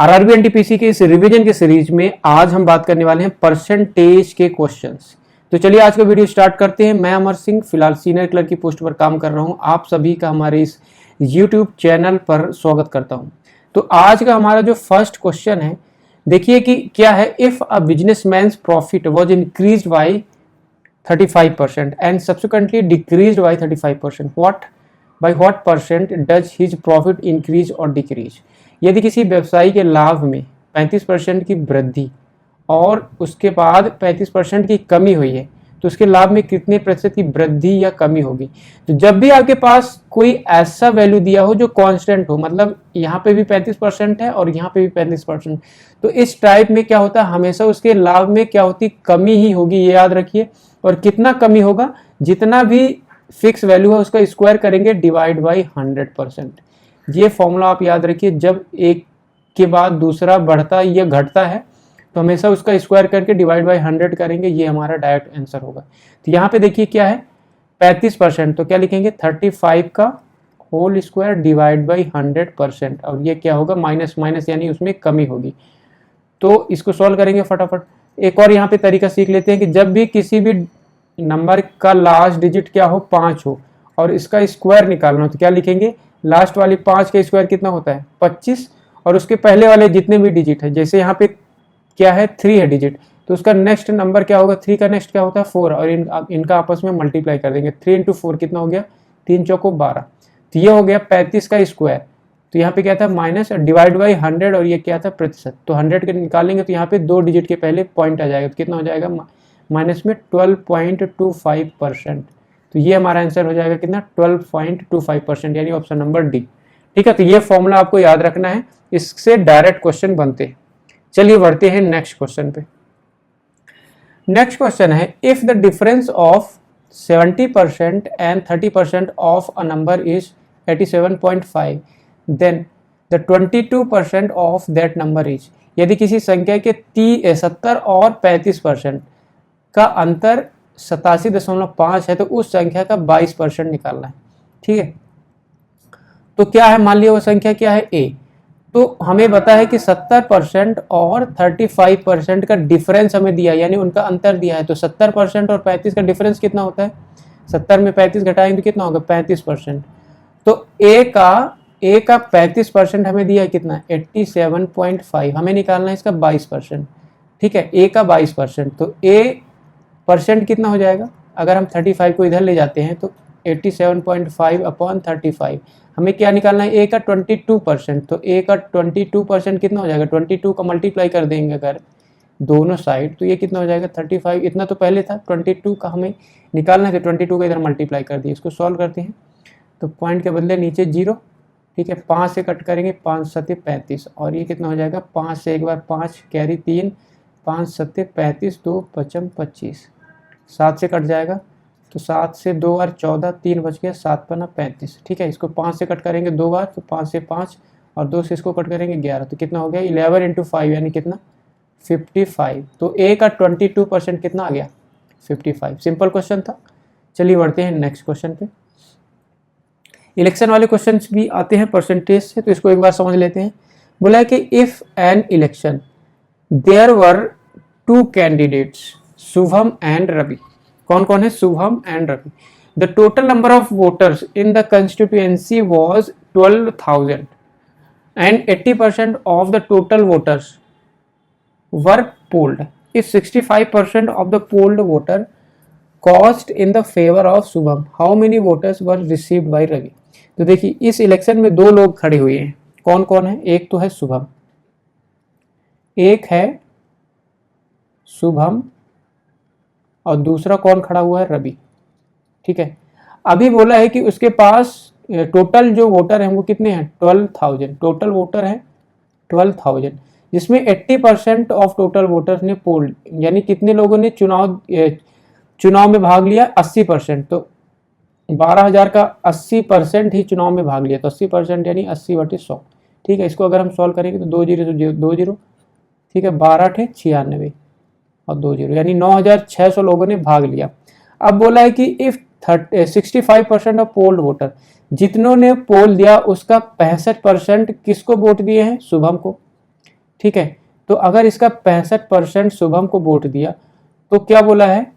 RRB NTPC के इस revision के सीरीज में आज हम बात करने वाले हैं परसेंटेज के क्वेश्चंस। तो चलिए आज का वीडियो स्टार्ट करते हैं। मैं अमर सिंह फिलहाल सीनियर क्लर्क की पोस्ट पर काम कर रहा हूं। आप सभी का हमारे इस यूट्यूब चैनल पर स्वागत करता हूं। तो आज का हमारा जो फर्स्ट क्वेश्चन है, देखिए कि क्या है। If a businessman's profit was increased by 35% and subsequently decreased by 35%, by what percent does his profit increase or decrease? यदि किसी व्यवसायी के लाभ में 35% की वृद्धि और उसके बाद 35% की कमी हुई है, तो उसके लाभ में कितने प्रतिशत की वृद्धि या कमी होगी। तो जब भी आपके पास कोई ऐसा वैल्यू दिया हो जो कांस्टेंट हो, मतलब यहाँ पे भी 35% है और यहाँ पे भी 35%, तो इस टाइप में क्या होता है, हमेशा उसके लाभ में क्या होती, कमी ही होगी, ये याद रखिए। और कितना कमी होगा, जितना भी फिक्स वैल्यू है उसका स्क्वायर करेंगे डिवाइड बाई 100%। ये फॉर्मूला आप याद रखिए। जब एक के बाद दूसरा बढ़ता या घटता है तो हमेशा उसका स्क्वायर करके डिवाइड बाई 100 करेंगे, ये हमारा डायरेक्ट आंसर होगा। तो यहाँ पे देखिए क्या है 35%, तो क्या लिखेंगे 35 का होल स्क्वायर डिवाइड बाई 100%, और ये क्या होगा माइनस माइनस यानी उसमें कमी होगी। तो इसको सॉल्व करेंगे फटाफट। एक और यहाँ पे तरीका सीख लेते हैं कि जब भी किसी भी नंबर का लास्ट डिजिट क्या हो 5 हो और इसका स्क्वायर निकालना हो, तो क्या लिखेंगे, लास्ट वाली 5 का स्क्वायर कितना होता है 25, और उसके पहले वाले जितने भी डिजिट है, जैसे यहाँ पे क्या है 3 है डिजिट, तो उसका नेक्स्ट नंबर क्या होगा, 3 का नेक्स्ट क्या होता है 4, और इनका आपस में मल्टीप्लाई कर देंगे। 3 इंटू 4 कितना हो गया, 3 चौको 12। तो ये हो गया 35 का स्क्वायर। तो यहाँ पे क्या था माइनस डिवाइड बाई 100, और ये क्या था प्रतिशत। तो 100 के निकालेंगे तो यहाँ पे 2 डिजिट के पहले पॉइंट आ जाएगा, तो कितना हो जाएगा माइनस में 12.25%। तो ये हमारा आंसर हो जाएगा कितना 12.25%, यानी ऑप्शन नंबर डी। ठीक है, तो ये फॉर्मूला आपको याद रखना है, इससे डायरेक्ट क्वेश्चन बनते हैं। चलिए बढ़ते हैं नेक्स्ट क्वेश्चन पे। नेक्स्ट क्वेश्चन है, if the difference of 70% and 30% of a number is 87.5, then the 22% of that number is. यदि किसी संख्या के 70 और 35% का अंतर 87.5 है, तो उस संख्या का 22% निकालना है। ठीक है, तो क्या है, मान लिया वो संख्या क्या है a, तो हमें पता है कि 70% और 35% का डिफरेंस हमें दिया, यानी उनका अंतर दिया है। तो 70% और 35 का डिफरेंस कितना होता है, 70 में 35 घटाएंगे तो कितना होगा 35%। तो a का 35% हमें दिया है कितना 87.5, हमें निकालना है इसका 22%। ठीक है, a का 22%, तो a परसेंट कितना हो जाएगा, अगर हम 35 को इधर ले जाते हैं तो 87.5 अपॉन 35, हमें क्या निकालना है a का 22%। तो a का 22% कितना हो जाएगा, 22 का मल्टीप्लाई कर देंगे अगर दोनों साइड, तो ये कितना हो जाएगा 35। इतना तो पहले था, 22 का हमें निकालना है, तो 22 का इधर मल्टीप्लाई कर दिए। इसको सॉल्व करते हैं तो पॉइंट के बदले नीचे 0। ठीक है, 5 से कट करेंगे, 5 सत्ते 35, और ये कितना हो जाएगा 5 से एक बार 5 कैरी 3, 5 सत्ते 35, 2 पचम 25, 7 से कट जाएगा तो 7 से 2 बार 14, 3 बच गया, 7 पना 35। ठीक है, इसको 5 से कट करेंगे 2 बार, तो 5 से 5, और 2 से इसको कट करेंगे 11, तो कितना हो गया 11 इंटू 5 यानी कितना 55। तो a का 22% कितना आ गया 55। सिंपल क्वेश्चन था। चलिए बढ़ते हैं नेक्स्ट क्वेश्चन पे। इलेक्शन वाले क्वेश्चन भी आते हैं परसेंटेज से, तो इसको एक बार समझ लेते हैं। बोला है कि if an election there were 2 candidates Shubham and Ravi. कौन कौन है, Shubham and Ravi. The total number of voters in the constituency was 12,000 and 80% of the total voters were polled. If 65% of the polled voter cast in the favour of Shubham, how many voters were received by Ravi. तो देखिए इस election में 2 लोग खड़े हुए हैं। कौन कौन है, एक तो है शुभम, एक है शुभम, और दूसरा कौन खड़ा हुआ है, रवि। ठीक है, अभी बोला है कि उसके पास टोटल जो वोटर हैं वो कितने हैं 12,000, टोटल वोटर हैं 12,000, जिसमें 80% ऑफ टोटल वोटर्स ने पोल, यानी कितने लोगों ने चुनाव में भाग लिया 80%, तो 12,000 का 80% ही चुनाव में भाग लिया, तो 80% यानी 80/100। ठीक है, इसको अगर हम सॉल्व करेंगे तो 2 जीरो 2 जीरो, ठीक है, 12 × 96 और 2 जीरो, यानी 9,600 लोगों ने भाग लिया। अब बोला है कि इफ 65% ऑफ पोल्ड वोटर, जितनों ने पोल दिया उसका 65% किसको वोट दिए हैं, शुभम को। ठीक है। तो अगर इसका 65% शुभम को वोट दिया तो क्या बोला है,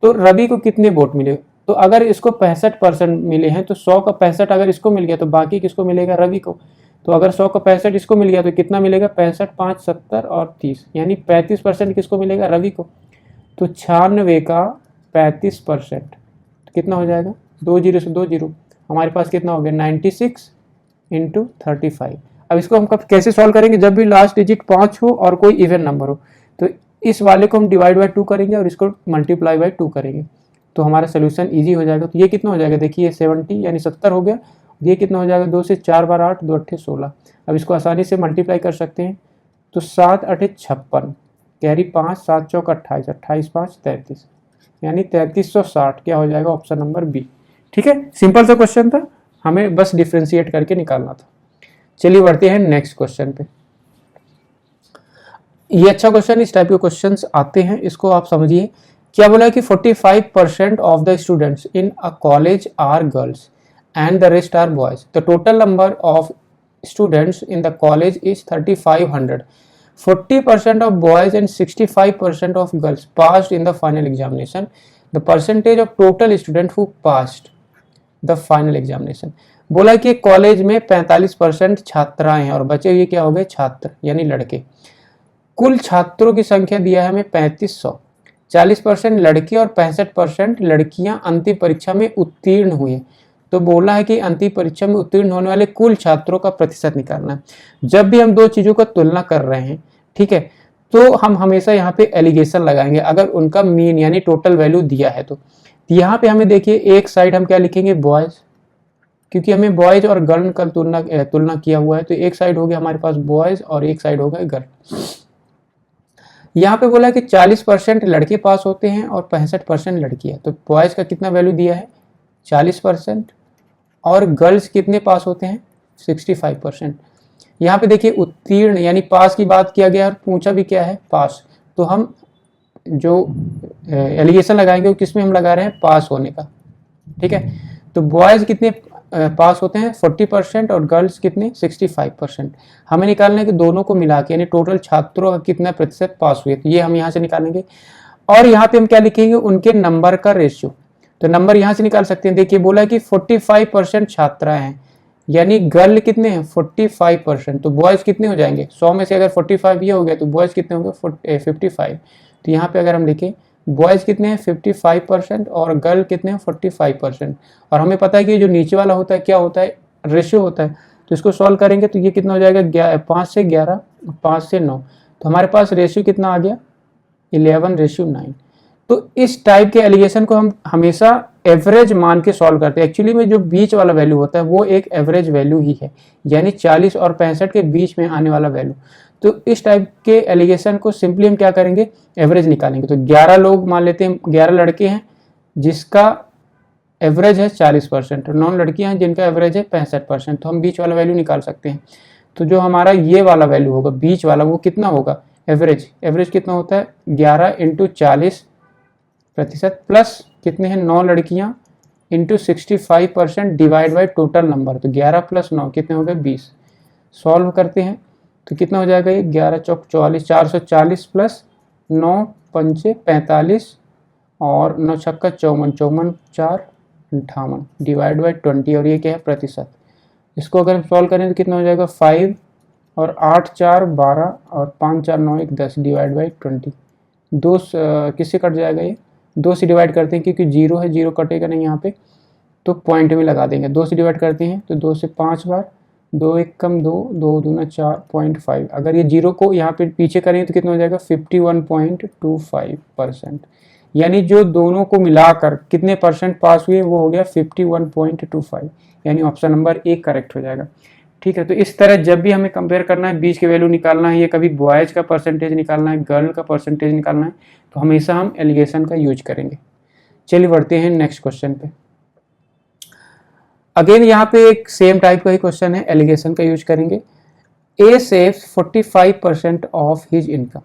तो रवि को कितने वोट मिले, तो अगर इसको 65% मिले हैं तो 100 का 65 अगर इसको मिल गया तो बाकी किसको मिलेगा, रवि को। तो अगर 100 का 65 इसको मिल गया तो कितना मिलेगा, 65, 5, 70 और 30, यानी 35% किसको मिलेगा, रवि को। तो 96 का 35% कितना हो जाएगा, 2 जीरो से 2 जीरो, हमारे पास कितना हो गया 96 इंटू 35। अब इसको हम कब कैसे सॉल्व करेंगे, जब भी लास्ट डिजिट 5 हो और कोई इवन नंबर हो तो इस वाले को हम डिवाइड बाय 2 करेंगे और इसको मल्टीप्लाई बाय 2 करेंगे तो हमारा सोल्यूशन इजी हो जाएगा। तो ये कितना हो जाएगा, देखिए 70 यानी 70 हो गया। ये कितना हो जाएगा, 2 से 4 बार 8, 2 अट्ठे 16। अब इसको आसानी से मल्टीप्लाई कर सकते हैं तो 7 अट्ठे 56, कैरी 5, 7 चौक 28, 28 5 33, यानी 3360 क्या हो जाएगा, ऑप्शन नंबर बी। ठीक है, सिंपल सा क्वेश्चन था, हमें बस डिफ्रेंशिएट करके निकालना था। चलिए बढ़ते हैं नेक्स्ट क्वेश्चन पे। ये अच्छा क्वेश्चन, इस टाइप के क्वेश्चंस आते हैं, इसको आप समझिए। क्या बोला है कि 45% of the students in a college are girls and the rest are boys, the total number of students in the college is 3500, 40% of boys and 65% of girls passed in the final examination, the percentage of total student who passed the final examination। बोला कि college में 45% छात्राएं हैं और बचे हुए क्या हो गए, छात्र यानी लड़के। कुल छात्रों की संख्या दिया है हमें 3500, 40% लड़के और 65% लड़कियां अंतिम परीक्षा में उत्तीर्ण हुए। तो बोला है कि अंतिम परीक्षा में उत्तीर्ण होने वाले कुल छात्रों का प्रतिशत निकालना है। जब भी हम दो चीजों का तुलना कर रहे हैं, ठीक है, तो हम हमेशा यहाँ पे एलिगेशन लगाएंगे अगर उनका मीन यानी टोटल वैल्यू दिया है तो। यहाँ पे हमें देखिए एक साइड हम क्या लिखेंगे, बॉयज, क्योंकि हमें बॉयज और गर्ल का तुलना किया हुआ है, तो एक साइड हो गया हमारे पास बॉयज और एक साइड हो गया गर्ल। यहाँ पे बोला कि 40% लड़के पास होते हैं और 65% लड़कियां, तो बॉयज का कितना वैल्यू दिया है 40% और गर्ल्स कितने पास होते हैं 65%। यहाँ पे देखिए उत्तीर्ण यानी पास की बात किया गया और पूछा भी क्या है, पास। तो हम जो एलिगेशन लगाएंगे वो किस में हम लगा रहे हैं, पास होने का। ठीक है, तो बॉयज कितने पास होते हैं 40% और गर्ल्स कितने 65%। हमें निकालना है कि दोनों को मिला के यानी टोटल छात्रों का कितना प्रतिशत पास हुए, तो ये हम यहाँ से निकालेंगे। और यहाँ पे हम क्या लिखेंगे, उनके नंबर का रेशियो। तो नंबर यहाँ से निकाल सकते हैं, देखिए बोला कि 45% छात्राएं हैं यानी गर्ल कितने हैं 45%, तो बॉयज कितने हो जाएंगे 100 में से अगर 45 ये हो गया तो बॉयज कितने होंगे 55। तो यहाँ पे अगर हम लिखें बॉयज कितने हैं 55% और गर्ल कितने हैं 45%। और हमें पता है कि जो नीचे वाला होता है क्या होता है, रेशियो होता है। तो इसको सॉल्व करेंगे तो ये कितना हो जाएगा 5 से 11, 5 से 9, तो हमारे पास रेशियो कितना आ गया 11:9। तो इस टाइप के एलिगेशन को हम हमेशा एवरेज मान के सॉल्व करते हैं। एक्चुअली में जो बीच वाला वैल्यू होता है वो एक एवरेज वैल्यू ही है, यानी 40 और 65 के बीच में आने वाला वैल्यू। तो इस टाइप के एलिगेशन को सिंपली हम क्या करेंगे, एवरेज निकालेंगे। तो 11 लोग मान लेते हैं, 11 लड़के हैं जिसका एवरेज है 40%, 9 लड़कियां हैं जिनका एवरेज है 65%, तो हम बीच वाला वैल्यू निकाल सकते हैं। तो जो हमारा ये वाला वैल्यू होगा बीच वाला वो कितना होगा, एवरेज कितना होता है 11 × 40% प्लस कितने हैं 9 लड़कियां into 65% divide by total number, तो 11 + 9 कितने हो गए 20। सॉल्व करते हैं तो कितना हो जाएगा ये 11 चौक 44, 440 प्लस 9 पंचे 45 और 9 छक्का 54, 54 4 58 डिवाइड बाई 20 और ये क्या है प्रतिशत। इसको अगर हम सॉल्व करें तो कितना हो जाएगा 5 और 8 4 12 और 5 4 9 1 10 डिवाइड बाई 20। 2 किससे कट जाएगा, ये 2 से डिवाइड करते हैं क्योंकि 0 है, 0 कटेगा नहीं यहाँ पे, तो पॉइंट में लगा देंगे। 2 से डिवाइड करते हैं तो 2 से 5 बार, 2 1 कम 2, 2 दूना 4, 0.5। अगर ये 0 को यहाँ पे पीछे करें तो कितना हो जाएगा 51.25%, यानी जो दोनों को मिलाकर कितने परसेंट पास हुए वो हो गया 51.25, यानी ऑप्शन नंबर ए करेक्ट हो जाएगा। ठीक है, तो इस तरह जब भी हमें कंपेयर करना है, बीच के वैल्यू निकालना है, ये कभी बॉयज का परसेंटेज निकालना है, गर्ल का परसेंटेज निकालना है, तो हमेशा हम एलिगेशन का यूज करेंगे। चलिए बढ़ते हैं नेक्स्ट क्वेश्चन पे। अगेन यहाँ पे एक सेम टाइप का ही क्वेश्चन है, एलिगेशन का यूज करेंगे। A saves 45% of his income,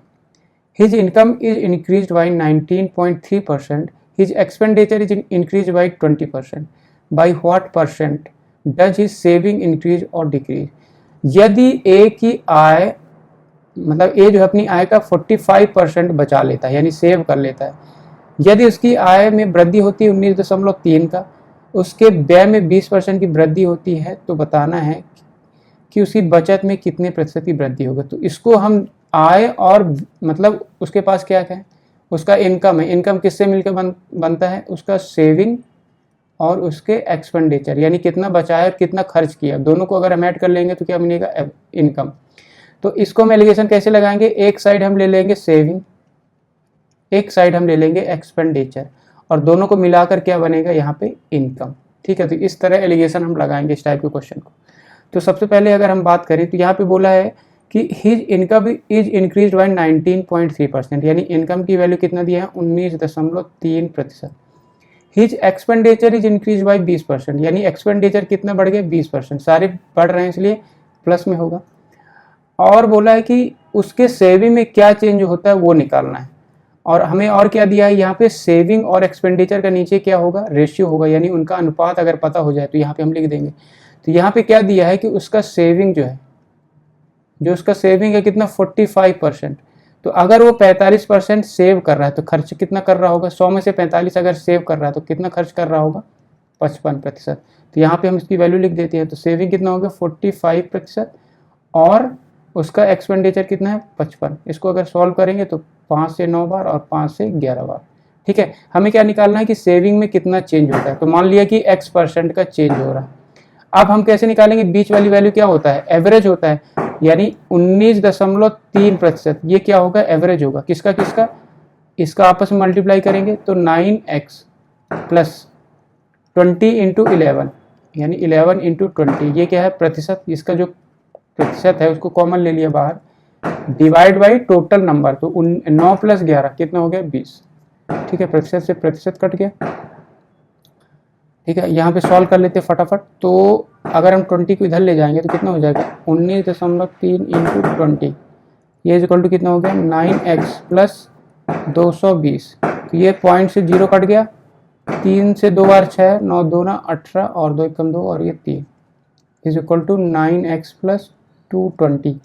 his income is increased by 19.3%, his expenditure is increased by 20%, by what percent does his saving increase और डिक्रीज। यदि ए की आय मतलब ए जो है अपनी आय का 45% बचा लेता है, यानी सेव कर लेता है। यदि उसकी आय में वृद्धि होती है 19.3 का, उसके व्यय में 20% की वृद्धि होती है, तो बताना है कि उसकी बचत में कितने प्रतिशत की वृद्धि होगी। तो इसको हम आय और मतलब उसके पास क्या है, उसका इनकम है। इनकम किससे मिलकर बनता है, उसका सेविंग और उसके एक्सपेंडिचर, यानी कितना बचाया और कितना खर्च किया, दोनों को अगर हम ऐड कर लेंगे तो क्या बनेगा, इनकम। तो इसको हम एलिगेशन कैसे लगाएंगे, एक साइड हम ले लेंगे सेविंग, एक साइड हम ले लेंगे एक्सपेंडिचर, और दोनों को मिलाकर क्या बनेगा यहाँ पे, इनकम। ठीक है, तो इस तरह एलिगेशन हम लगाएंगे इस टाइप के क्वेश्चन को। तो सबसे पहले अगर हम बात करें तो यहाँ पे बोला है कि his income is increase by 19.3%, यानी इनकम की वैल्यू कितना दिया है, 19.3%। His expenditure is increase by 20%, यानी एक्सपेंडिचर कितना बढ़ गया, 20%। सारे बढ़ रहे हैं इसलिए प्लस में होगा। और बोला है कि उसके सेविंग में क्या चेंज होता है वो निकालना है। और हमें और क्या दिया है यहाँ पे, सेविंग और एक्सपेंडिचर का नीचे क्या होगा, रेशियो होगा, यानी उनका अनुपात अगर पता हो जाए तो यहाँ पे हम लिख देंगे। तो यहाँ पे क्या दिया है कि उसका सेविंग जो है, जो उसका सेविंग है कितना, 45%। तो अगर वो 45% सेव कर रहा है तो खर्च कितना कर रहा होगा, 100 में से 45 अगर सेव कर रहा है तो कितना खर्च कर रहा होगा, 55%। तो यहाँ पे हम इसकी वैल्यू लिख देते हैं। तो सेविंग कितना होगा, 45%, और उसका एक्सपेंडिचर कितना है, 55। इसको अगर सॉल्व करेंगे तो 5 से 9 बार और 5 से 11 बार। ठीक है, हमें क्या निकालना है कि सेविंग में कितना चेंज होता है। तो मान लिया कि x% का चेंज हो रहा है। अब हम कैसे निकालेंगे, बीच वाली वैल्यू क्या होता है, एवरेज होता है, यानी 19.3%। ये क्या होगा, एवरेज होगा, किसका किसका, इसका आपस में मल्टीप्लाई करेंगे तो 9x प्लस 20 इंटू 11, यानी 11 इंटू 20, ये क्या है, प्रतिशत। इसका जो प्रतिशत है उसको कॉमन ले लिया बाहर, डिवाइड बाई टोटल नंबर। तो 9 प्लस 11 कितना हो गया, 20। ठीक है, प्रतिशत से प्रतिशत कट गया। ठीक है, यहाँ पे सॉल्व कर लेते हैं फटाफट। तो अगर हम 20 को इधर ले जाएंगे तो कितना हो जाएगा, 19.3 इंटू 20, ये इक्वल टू कितना हो गया, 9x प्लस 220। तो ये पॉइंट से 0 कट गया, 3 से 2 बार 6, 9 2 ना 18, और 2 कम 2, और ये 3 is equal to 9x plus 220।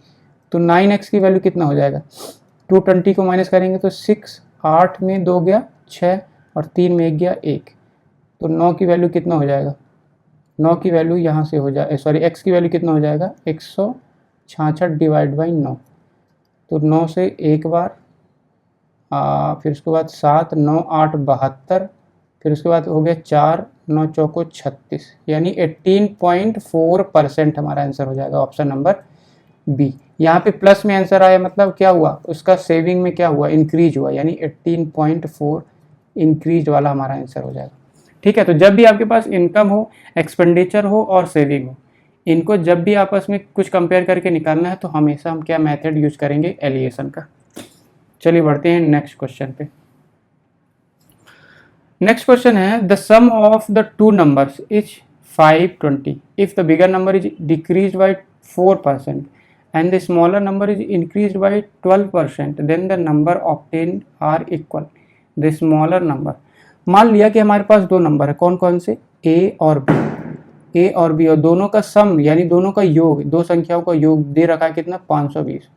तो 9x की वैल्यू कितना हो जाएगा, 220 को माइनस करेंगे तो 6, 8 में 2 गया 6, और 3 में 1 गया 1। तो 9 की वैल्यू कितना हो जाएगा, 9 की वैल्यू यहाँ से हो जाए, सॉरी x की वैल्यू कितना हो जाएगा, 166 डिवाइड बाई 9। तो 9 से एक बार, फिर उसके बाद 7, 9 8 72, फिर उसके बाद हो गया 4, 9 चौको 36, यानी 18.4% हमारा आंसर हो जाएगा, ऑप्शन नंबर बी। यहाँ पे प्लस में आंसर आया, मतलब क्या हुआ, उसका सेविंग में क्या हुआ, इंक्रीज हुआ, यानी 18.4 इंक्रीज वाला हमारा आंसर हो जाएगा। ठीक है, तो जब भी आपके पास इनकम हो, एक्सपेंडिचर हो और सेविंग हो, इनको जब भी आपस में कुछ कंपेयर करके निकालना है तो हमेशा हम क्या मेथड यूज करेंगे, एलिगेशन का। चलिए बढ़ते हैं नेक्स्ट क्वेश्चन पे। नेक्स्ट क्वेश्चन है, the sum of the two numbers is 520 if the bigger number is decrease by 4% and the smaller number is increased by 12%, then the number obtained are equal. The smaller number, मान लिया कि हमारे पास दो number है, कौन कौन से, a और b, a और b, और दोनों का सम यानी दोनों का योग, दो संख्याओं का योग दे रखा है कितना, 520।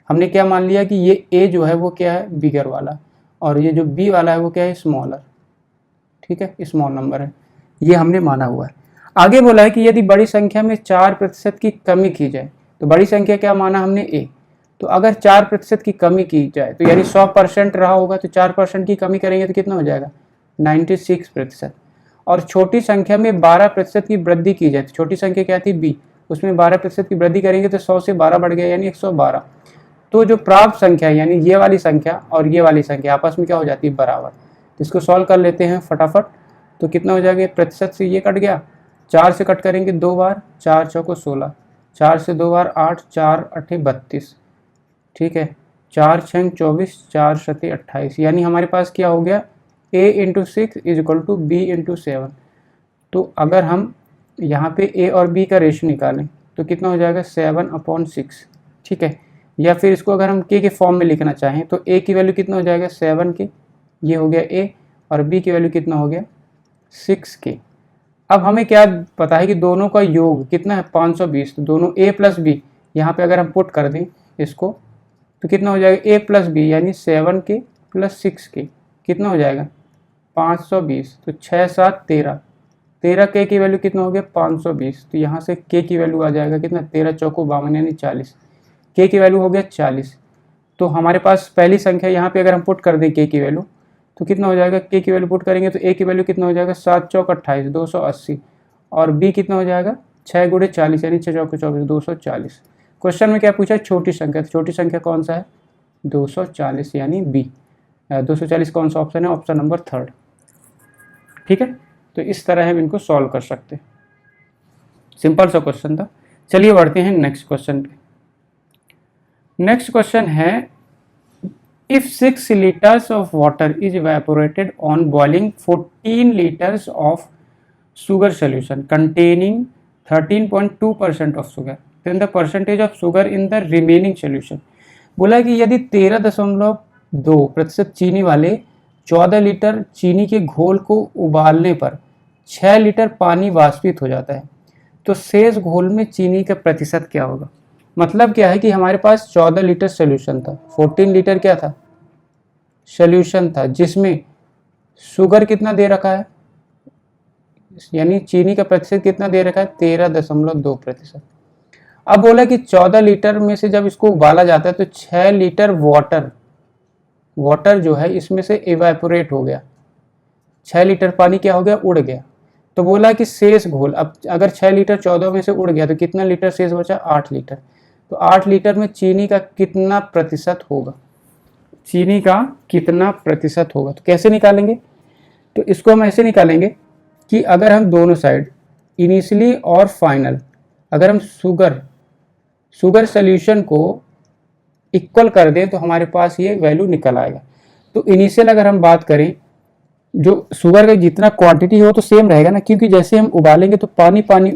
हमने क्या मान लिया कि ये a जो है वो क्या है, बिगर वाला, और ये जो b वाला है वो क्या है, स्मॉलर। ठीक है, स्मॉल नंबर है, ये हमने माना हुआ है। आगे बोला है कि यदि बड़ी संख्या में 4% की कमी की जाए, तो बड़ी संख्या क्या माना हमने, a। तो अगर 4% की कमी की जाए तो यानी 100% रहा होगा, तो 4% की कमी करेंगे तो कितना हो जाएगा, 96%। और छोटी संख्या में 12% की वृद्धि की जाए, तो छोटी संख्या क्या थी, b, उसमें 12% की वृद्धि करेंगे तो 100 से 12 बढ़ गया, यानी 112। तो जो प्राप्त संख्या यानी ये वाली संख्या और ये वाली संख्या आपस में क्या हो जाती है, बराबर। तो इसको सॉल्व कर लेते हैं फटाफट। तो कितना हो जाएगा, प्रतिशत से ये कट गया, 4 से कट करेंगे 2 बार, 4 चौको 16, 4 से 2 बार 8, 4 8 32। ठीक है, 4 6 24, 4 7 28, यानी हमारे पास क्या हो गया, a into 6 is equal to b into 7। तो अगर हम यहाँ पे a और b का रेशियो निकालें तो कितना हो जाएगा, 7/6। ठीक है, या फिर इसको अगर हम k के फॉर्म में लिखना चाहें तो a की वैल्यू कितना हो जाएगा, 7k, ये हो गया a, और b की वैल्यू कितना हो गया, 6k। अब हमें क्या पता है कि दोनों का योग कितना है, 520। तो दोनों a प्लस b यहाँ पे अगर हम पुट कर दें इसको, तो कितना हो जाएगा a प्लस बी यानी 7k प्लस 6k कितना हो जाएगा 520। तो 6 7 13, 13k की वैल्यू कितना हो गया 520। तो यहाँ से k की वैल्यू आ जाएगा कितना 13 चौको 52 यानी 40, k की वैल्यू हो गया 40। तो हमारे पास पहली संख्या यहाँ पे अगर हम पुट कर दें k की वैल्यू तो कितना हो जाएगा, k की वैल्यू पुट करेंगे तो a की वैल्यू कितना हो जाएगा 7 चौक 28 280 और b कितना हो जाएगा 6 गुणे 40 यानी 6 चौक 24 240। क्वेश्चन में क्या पूछा है छोटी संख्या, तो छोटी संख्या कौन सा है 240 यानी b। 240 कौन सा ऑप्शन है, ऑप्शन नंबर 3। ठीक है, तो इस तरह हम इनको सॉल्व कर सकते हैं। सिंपल सा क्वेश्चन था। चलिए बढ़ते हैं नेक्स्ट क्वेश्चन पे। नेक्स्ट क्वेश्चन है if 6 liters of water is evaporated on boiling 14 liters of sugar solution containing 13.2% of sugar, then the percentage of sugar in the remaining solution। बोला कि यदि 13.2% चीनी वाले 14 लीटर चीनी के घोल को उबालने पर 6 लीटर पानी वाष्पित हो जाता है तो शेष घोल में चीनी का प्रतिशत क्या होगा। मतलब क्या है कि हमारे पास 14 लीटर सोल्यूशन था, 14 लीटर क्या था सोल्यूशन था जिसमें शुगर कितना दे रखा है यानी चीनी का प्रतिशत कितना दे रखा है 13.2%। अब बोला कि 14 लीटर में से जब इसको उबाला जाता है तो 6 लीटर वाटर जो है इसमें से इवेपोरेट हो गया, 6 लीटर पानी क्या हो गया उड़ गया। तो बोला कि शेष घोल, अब अगर 6 लीटर 14 में से उड़ गया तो कितना लीटर शेष बचा 8 लीटर। तो 8 लीटर में चीनी का कितना प्रतिशत होगा, चीनी का कितना प्रतिशत होगा। तो कैसे निकालेंगे, तो इसको हम ऐसे निकालेंगे कि अगर हम दोनों साइड इनिशियली और फाइनल अगर हम शुगर सॉल्यूशन को इक्वल कर दें तो हमारे पास ये वैल्यू निकल आएगा। तो इनिशियल अगर हम बात करें जो शुगर का जितना क्वांटिटी हो तो सेम रहेगा ना, क्योंकि जैसे हम उबालेंगे तो पानी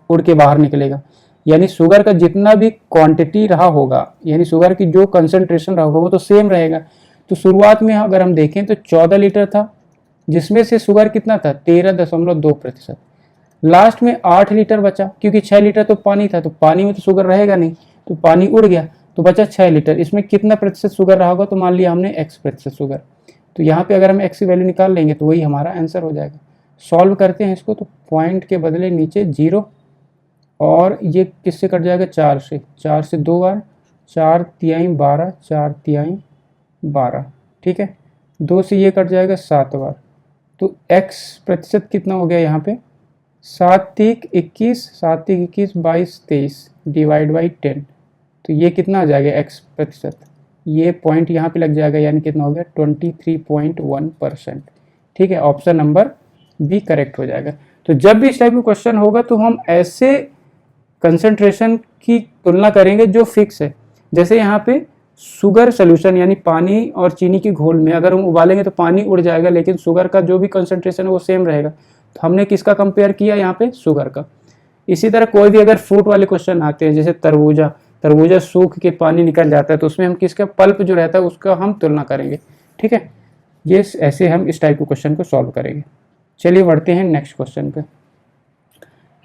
उड़ के बाहर निकलेगा, यानी शुगर का जितना भी क्वांटिटी रहा होगा यानी शुगर की जो कंसंट्रेशन रहा होगा वो तो सेम रहेगा। तो शुरुआत में अगर हम देखें तो 14 लीटर था जिसमें से शुगर कितना था 13.2%। लास्ट में 8 लीटर बचा क्योंकि 6 लीटर तो पानी था, तो पानी में तो शुगर रहेगा नहीं, तो पानी उड़ गया तो बचा 6 लीटर। इसमें कितना प्रतिशत शुगर रहा होगा, तो मान लिया हमने x प्रतिशत शुगर। तो यहाँ पे अगर हम x की वैल्यू निकाल लेंगे तो वही हमारा आंसर हो जाएगा। सॉल्व करते हैं इसको, तो पॉइंट के बदले नीचे 0 और ये किससे कट जाएगा 4 से 2 बार 4 तिहाई 12 4 तिहाई 12। ठीक है, 2 से ये कट जाएगा 7 बार। तो x प्रतिशत कितना हो गया यहाँ पे 7 तिक 21 7 तिक 21 22 23 डिवाइड बाई 10। तो ये कितना आ जाएगा x प्रतिशत, ये पॉइंट यहाँ पे लग जाएगा यानी कितना हो गया 23.1%। ठीक है, ऑप्शन नंबर बी करेक्ट हो जाएगा। तो जब भी इस टाइप का क्वेश्चन होगा तो हम ऐसे कंसंट्रेशन की तुलना करेंगे जो फिक्स है। जैसे यहाँ पे शुगर सोल्यूशन यानी पानी और चीनी की घोल में अगर हम उबालेंगे तो पानी उड़ जाएगा लेकिन शुगर का जो भी कंसंट्रेशन है वो सेम रहेगा। तो हमने किसका कंपेयर किया यहाँ पे शुगर का। इसी तरह कोई भी अगर फ्रूट वाले क्वेश्चन आते हैं जैसे तरबूजा सूख के पानी निकल जाता है तो उसमें हम किसका पल्प जो रहता है उसका हम तुलना करेंगे। ठीक है, ये ऐसे हम इस टाइप के क्वेश्चन को सॉल्व करेंगे। चलिए बढ़ते हैं नेक्स्ट क्वेश्चन पे।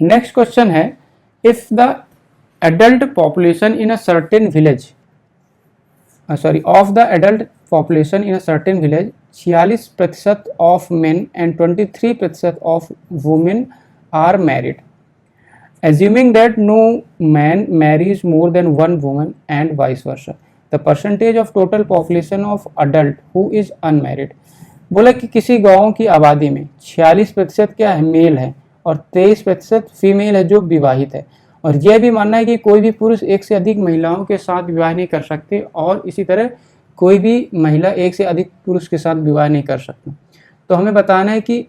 नेक्स्ट क्वेश्चन है if the adult population in a certain village of the adult population in a certain village 46% of men and 23% of women are married, assuming that no man marries more than one woman and vice versa, the percentage of total population of adult who is unmarried। बोला कि किसी गांव की आबादी में 46% क्या है mail है और 23% फीमेल है जो विवाहित है, और यह भी मानना है कि कोई भी पुरुष एक से अधिक महिलाओं के साथ विवाह नहीं कर सकते और इसी तरह कोई भी महिला एक से अधिक पुरुष के साथ विवाह नहीं कर सकती। तो हमें बताना है कि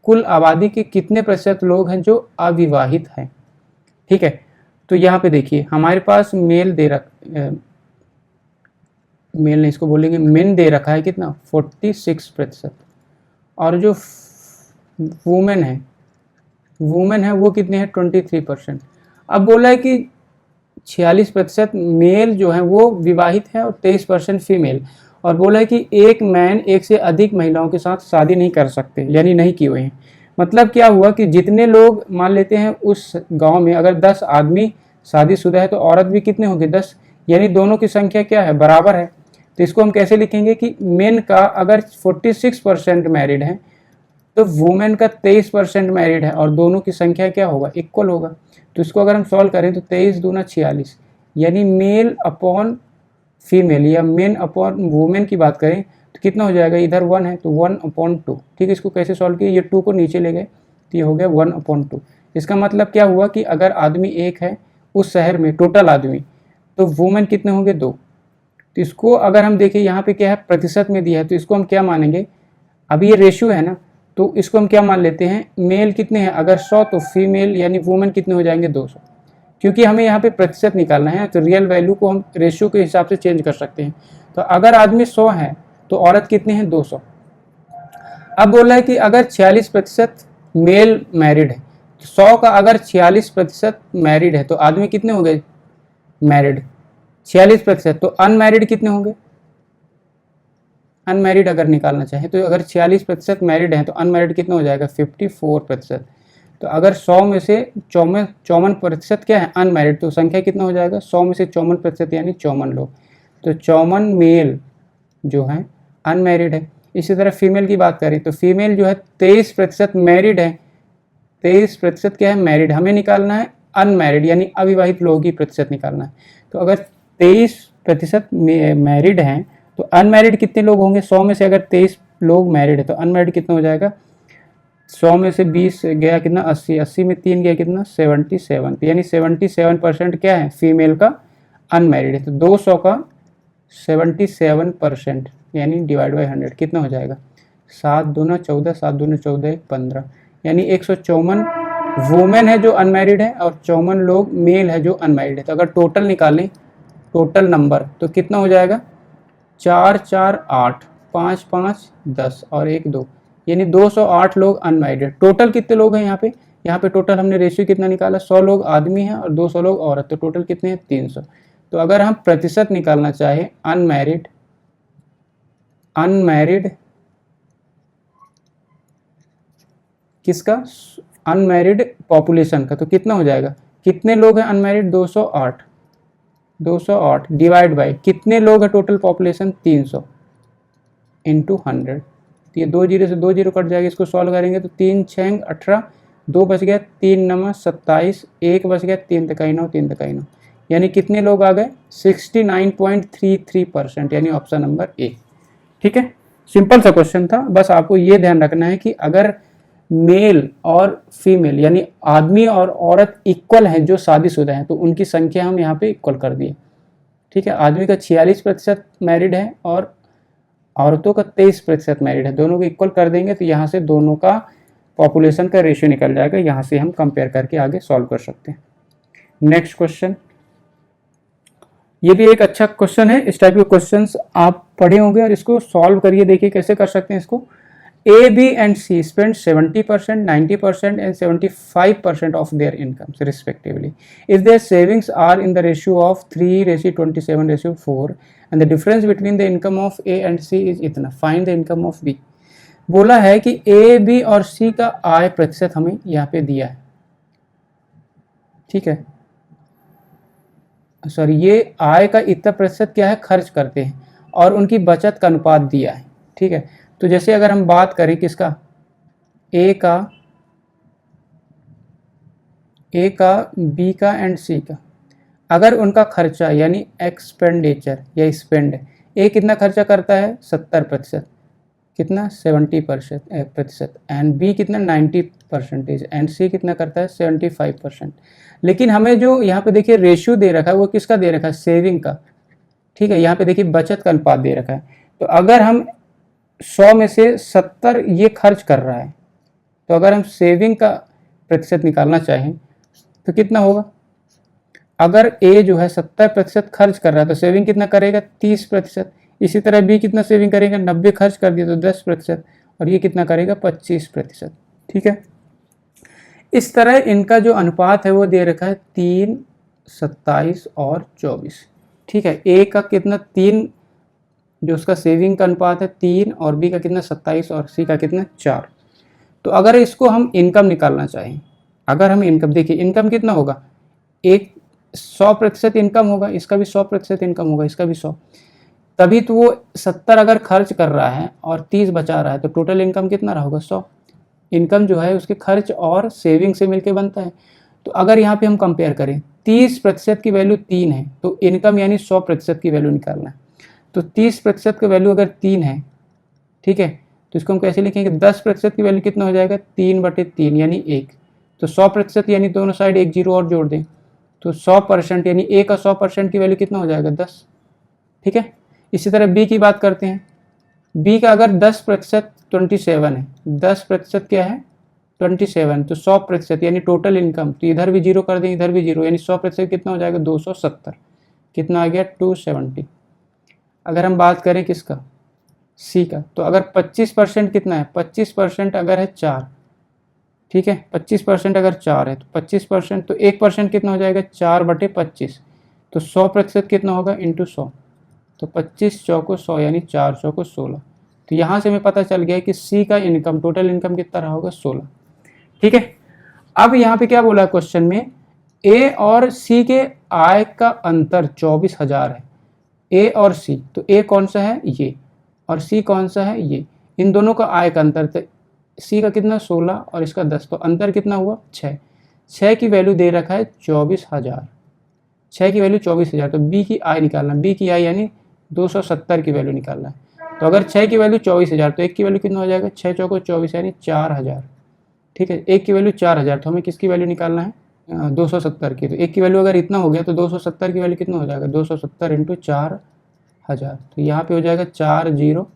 कुल आबादी के कितने प्रतिशत लोग हैं जो अविवाहित हैं। ठीक है, तो यहाँ पे देखिए हमारे पास मेल नहीं इसको बोलेंगे मेन दे रखा है कितना 46%, और जो वुमेन है वो कितने हैं 23%। अब बोला है कि 46% मेल जो है वो विवाहित है और 23% फीमेल, और बोला है कि एक मैन एक से अधिक महिलाओं के साथ शादी नहीं कर सकते यानी नहीं किए हुए हैं। मतलब क्या हुआ कि जितने लोग मान लेते हैं उस गांव में अगर 10 आदमी शादीशुदा है तो औरत भी कितने होंगे 10, यानी दोनों की संख्या क्या है, बराबर है। तो इसको हम कैसे लिखेंगे कि मेन का अगर 46% मैरिड है तो वुमेन का 23% मैरिड है और दोनों की संख्या क्या होगा, इक्वल होगा। तो इसको अगर हम सॉल्व करें तो 23 दूना 46, यानी मेल अपॉन फीमेल या मेन अपॉन वुमेन की बात करें तो कितना हो जाएगा, इधर 1 है तो 1/2। ठीक है, इसको कैसे सॉल्व किया, ये 2 को नीचे ले गए तो ये हो गया 1/2। इसका मतलब क्या हुआ कि अगर आदमी एक है उस शहर में टोटल आदमी, तो वुमेन कितने होंगे, 2। तो इसको अगर हम देखें यहाँ पे क्या है, प्रतिशत में दिया है, तो इसको हम क्या मानेंगे, अभी ये रेशियो है ना, तो इसको हम क्या मान लेते हैं, मेल कितने हैं, अगर 100 तो फीमेल यानी वुमेन कितने हो जाएंगे, 200। क्योंकि हमें यहाँ पे प्रतिशत निकालना है तो रियल वैल्यू को हम रेशियो के हिसाब से चेंज कर सकते हैं। तो अगर आदमी 100 है तो औरत कितने हैं, 200। अब बोल रहा है कि अगर 46% मेल मैरिड है, 100 का अगर 46% मैरिड है तो आदमी कितने हो गए, मैरिड 46%, तो अनमैरिड कितने होंगे, अनमैरिड अगर निकालना चाहे तो अगर 46% मैरिड है तो अनमैरिड कितना हो जाएगा, 54%। तो अगर 100 में से 54% क्या है, अनमैरिड, तो संख्या कितना हो जाएगा, 100 में से 54% यानी 54 लोग। तो 54 मेल जो है अनमैरिड है। इसी तरह फीमेल की बात करें तो फीमेल जो है 23% मैरिड है, 23% क्या है, मैरिड। हमें निकालना है अनमैरिड यानी अविवाहित लोगों की प्रतिशत निकालना है। तो अगर 23% मैरिड हैं तो अनमैरिड कितने लोग होंगे, 100 में से अगर 23 लोग मैरिड है तो अनमैरिड कितना हो जाएगा, 100 में से 20 गया कितना, 80, 80 में 3 गया कितना, 77, यानी 77% क्या है, फीमेल का अनमैरिड है। तो 200 का 77% यानी डिवाइड बाई 100 कितना हो जाएगा, 7 दूना 14, 7 दूना 14, 15, यानी 154 वुमेन है जो अनमैरिड है और 54 लोग मेल है जो अनमैरिड है। तो अगर टोटल निकालें, टोटल नंबर, तो कितना हो जाएगा, 4 4 8, 5 5 10 और 1 2, यानी 208 लोग अनमैरिड है। टोटल कितने लोग हैं यहाँ पे, यहाँ पे टोटल हमने रेशियो कितना निकाला, 100 लोग आदमी हैं और 200 लोग औरत, तो टोटल कितने हैं, 300। तो अगर हम प्रतिशत निकालना चाहें अनमैरिड किसका, अनमैरिड पॉपुलेशन का, तो कितना हो जाएगा, कितने लोग हैं अनमैरिड, 208 डिवाइड बाय कितने लोग हैं टोटल पॉपुलेशन, 300 इंटू 100। तो ये 2 जीरो से 2 जीरो कट जाएगा, इसको सॉल्व करेंगे तो 3 6 18, 2 बच गया, 3 9 27, 1 बच गया, 3 तकाई 9, 3 तकाई 9, यानी कितने लोग आ गए, 69.33%, यानी ऑप्शन नंबर ए। ठीक है, सिंपल सा क्वेश्चन था। बस आपको ये ध्यान रखना है कि अगर मेल और फीमेल यानी आदमी और औरत इक्वल हैं जो शादीशुदा हैं तो उनकी संख्या हम यहाँ पे इक्वल कर दिए। ठीक है, आदमी का 46% मैरिड है और औरतों का 23% मैरिड है, दोनों को इक्वल कर देंगे तो यहाँ से दोनों का पॉपुलेशन का रेशियो निकल जाएगा। यहाँ से हम कंपेयर करके आगे सॉल्व कर सकते हैं। नेक्स्ट क्वेश्चन, ये भी एक अच्छा क्वेश्चन है। इस टाइप के क्वेश्चंस आप पढ़े होंगे और इसको सॉल्व करिए, देखिए कैसे कर सकते हैं इसको। A, B and C spend 70%, 90% and 75% of their incomes respectively. If their savings are in the ratio of 3:27:4 and the difference between the income of A and C is इतना, find the income of B। बोला है कि A, B और C का आय प्रतिशत हमें यहाँ पे दिया है। ठीक है, सॉरी, ये आय का इतना प्रतिशत क्या है, खर्च करते हैं, और उनकी बचत का अनुपात दिया है। ठीक है, तो जैसे अगर हम बात करें किसका, ए का, बी का एंड सी का, अगर उनका खर्चा यानी एक्सपेंडिचर या स्पेंड, ए कितना खर्चा करता है, 70%, कितना 70%, एंड बी कितना 90% एंड सी कितना करता है, 75%। लेकिन हमें जो यहाँ पे देखिए रेशियो दे रखा है वो किसका दे रखा है, सेविंग का। ठीक है, यहाँ पे देखिए बचत का अनुपात दे रखा है। तो अगर हम 100 में से 70 ये खर्च कर रहा है, तो अगर हम सेविंग का प्रतिशत निकालना चाहें तो कितना होगा, अगर ए जो है 70% खर्च कर रहा है तो सेविंग कितना करेगा, 30%। इसी तरह बी कितना सेविंग करेगा, 90 खर्च कर दिया तो 10%, और ये कितना करेगा, 25%। ठीक है, इस तरह इनका जो अनुपात है वो दे रखा है 3, 27 और 24। ठीक है, ए का कितना 3 जो उसका सेविंग का अनुपात है 3, और बी का कितना 27 और सी का कितना 4। तो अगर इसको हम इनकम निकालना चाहें, अगर हम इनकम, देखिए इनकम कितना होगा, एक 100% इनकम होगा, इसका भी 100% इनकम होगा, इसका भी 100, तभी तो वो 70 अगर खर्च कर रहा है और 30 बचा रहा है तो टोटल इनकम कितना रहा होगा 100। इनकम जो है उसके खर्च और सेविंग से मिलके बनता है। तो अगर यहाँ पे हम कंपेयर करें 30% की वैल्यू 3 है तो इनकम यानी 100% की वैल्यू निकालना है। तो 30% का वैल्यू अगर 3 है, ठीक है, तो इसको हम कैसे लिखेंगे, 10% की वैल्यू कितना हो जाएगा 3/3 यानी 1। तो 100% यानी दोनों साइड एक जीरो और जोड़ दें तो 100% यानी ए का 100% की वैल्यू कितना हो जाएगा 10। ठीक है, इसी तरह बी की बात करते हैं। बी का अगर 10% 27 है, 10% क्या है 27, तो 100% यानी टोटल इनकम, तो इधर भी जीरो कर दें इधर भी जीरो, यानी 100% कितना हो जाएगा 270, कितना आ गया 270। अगर हम बात करें किसका, सी का, तो अगर 25% कितना है, 25% अगर है 4, ठीक है, 25% अगर 4 है तो 25%, तो 1% कितना हो जाएगा 4/25, तो 100% कितना होगा इंटू 100, तो 25 चौको 100 यानी 4 चौको 16। तो यहाँ से हमें पता चल गया कि सी का इनकम, टोटल इनकम कितना रहा होगा 16। ठीक है, अब यहाँ पे क्या बोला क्वेश्चन में, ए और सी के आय का अंतर 24,000 है, ए और सी, तो ए कौन सा है ये और सी कौन सा है ये, इन दोनों का आय का अंतर, तो सी का कितना 16 और इसका 10, तो अंतर कितना हुआ 6। 6 की वैल्यू दे रखा है 24,000, 6 की वैल्यू 24,000, तो बी की आय निकालना, बी की आय यानी 270 की वैल्यू निकालना है। तो अगर 6 की वैल्यू 24,000 तो एक की वैल्यू कितना हो जाएगा 6 चौको 24 यानी 4,000। ठीक है, एक की वैल्यू 4,000, तो हमें किसकी वैल्यू निकालना है 270 की, तो एक की वैल्यू अगर इतना हो गया तो 270 की वैल्यू कितना हो जाएगा 270 इंटू 4,000, तो यहाँ पे हो जाएगा 4 जीरो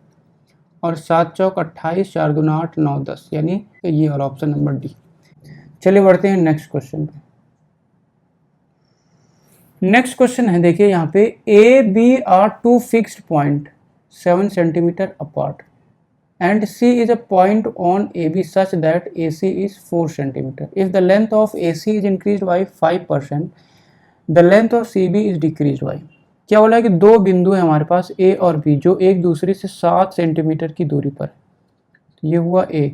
और 7 चौक 28, 4 दूना 8, 9 10, यानी ये वाला ऑप्शन नंबर डी। चलिए बढ़ते हैं नेक्स्ट क्वेश्चन पे। नेक्स्ट क्वेश्चन है, देखिए यहाँ पे A B are two fixed point 7 centimetre apart and C is a point on AB such that AC is 4 centimeter. If the length of AC is increased by 5%, the length of CB is decreased by। क्या बोला है कि दो बिंदु है हमारे पास A और B जो एक दूसरे से 7 सेंटीमीटर की दूरी पर है, तो ये हुआ A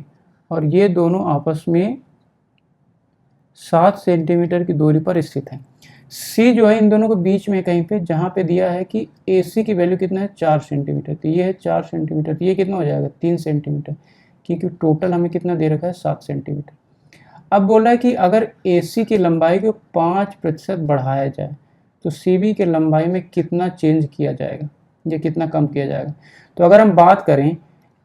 और ये दोनों आपस में 7 सेंटीमीटर की दूरी पर स्थित है। C जो है इन दोनों के बीच में कहीं पे, जहाँ पे दिया है कि AC की वैल्यू कितना है 4 सेंटीमीटर, तो ये है 4 सेंटीमीटर, तो ये कितना हो जाएगा 3 सेंटीमीटर, क्योंकि टोटल हमें कितना दे रखा है 7 सेंटीमीटर। अब बोल रहा है कि अगर AC की लंबाई को 5% बढ़ाया जाए तो CB की लंबाई में कितना चेंज किया जाएगा, ये कितना कम किया जाएगा। तो अगर हम बात करें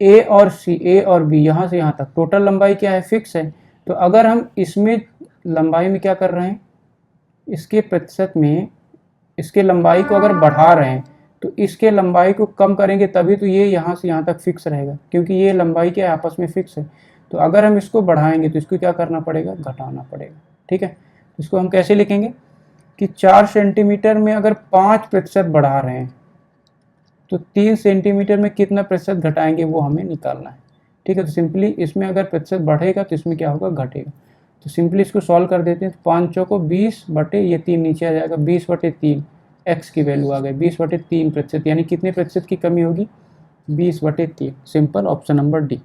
A और C, A और B, यहाँ से यहाँ तक टोटल लंबाई क्या है फिक्स है, तो अगर हम इसमें लंबाई में क्या कर रहे हैं, इसके प्रतिशत में इसके लंबाई को अगर बढ़ा रहे हैं तो इसके लंबाई को कम करेंगे तभी तो ये यहाँ से यहाँ तक फिक्स रहेगा, क्योंकि ये लंबाई क्या आपस में फिक्स है। तो अगर हम इसको बढ़ाएंगे तो इसको क्या करना पड़ेगा, घटाना पड़ेगा। ठीक है, तो इसको हम कैसे लिखेंगे कि 4 सेंटीमीटर में अगर 5% बढ़ा रहे हैं तो 3 सेंटीमीटर में कितना प्रतिशत घटाएंगे वो हमें निकालना है। ठीक है, तो सिंपली इसमें अगर प्रतिशत बढ़ेगा तो इसमें क्या होगा, घटेगा। तो सिंपली इसको सॉल्व कर देते हैं, तो 5 चौको 20 बटे ये 3 नीचे आ जाएगा, 20/3, एक्स की वैल्यू आ गई 20/3%, यानी कितने प्रतिशत की कमी होगी 20/3। Simple, option number D.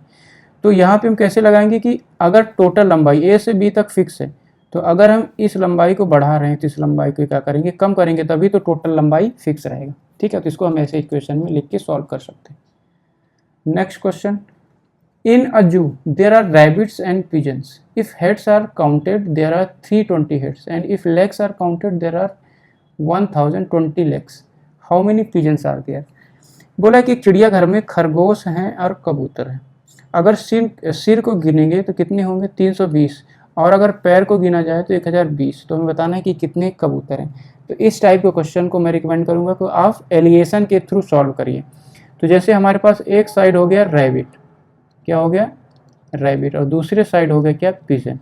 तो यहाँ पे हम कैसे लगाएंगे कि अगर टोटल लंबाई ए से बी तक फिक्स है तो अगर हम इस लंबाई को बढ़ा रहे हैं तो इस लंबाई को क्या करेंगे, कम करेंगे, तभी तो टोटल लंबाई फिक्स रहेगा। ठीक है, तो इसको हम ऐसे इक्वेशन में लिख के सॉल्व कर सकते हैं। Next question, in a zoo there are rabbits and pigeons. If heads are counted there are 320 heads and if legs are counted there are 1020 legs. How many pigeons are there? बोला कि चिड़ियाघर में खरगोश हैं और कबूतर हैं, अगर सिर को गिनेंगे तो कितने होंगे 320 और अगर पैर को गिना जाए तो 1020। तो हमें बताना है कि कितने कबूतर हैं। तो इस टाइप के क्वेश्चन को मैं रिकमेंड करूँगा कि आप एलिगेशन के थ्रू सॉल्व करिए। तो जैसे हमारे पास एक साइड हो गया रैबिट, क्या हो गया रैबिट, और दूसरे साइड हो गया क्या पिजन।